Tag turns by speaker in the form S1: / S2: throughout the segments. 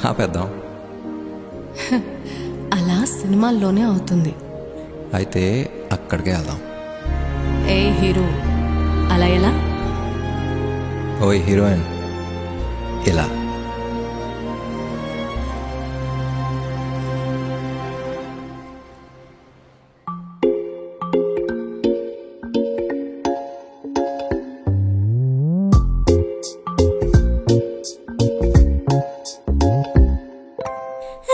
S1: ఆపేద్దాం.
S2: అలా సినిమాల్లోనే అవుతుంది.
S1: అయితే అక్కడికే వెళ్దాం.
S2: ఏ హీరో అలా ఎలా?
S1: ఓయ్ హీరోయిన్ ఇలా.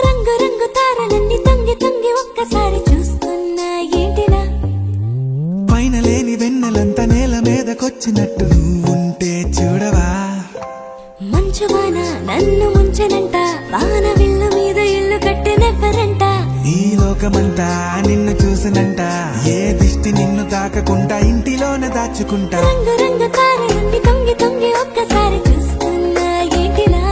S3: రంగు రంగు తారలన్నీ తొంగి తొంగి ఒక్కసారి చూస్తున్నా ఏంటిలా?
S4: పైన లేని వెన్నెలంతా నేల మీదకొచ్చినట్టు నువ్వుంటే చూడవా?
S3: మంచువాన నన్ను ముంచెనంట, వాన విల్లు మీద ఇల్లు కట్టినెవ్వరంట.
S4: ఈ లోకమంతా నిన్ను చూసినంట, ఏ దిష్టి నిన్ను తాకకుండా ఇంటిలోనే దాచుకుంటా.
S3: రంగు రంగు తారలన్నీ తొంగి తొంగి ఒక్కసారి చూస్తున్నా ఏంటిలా?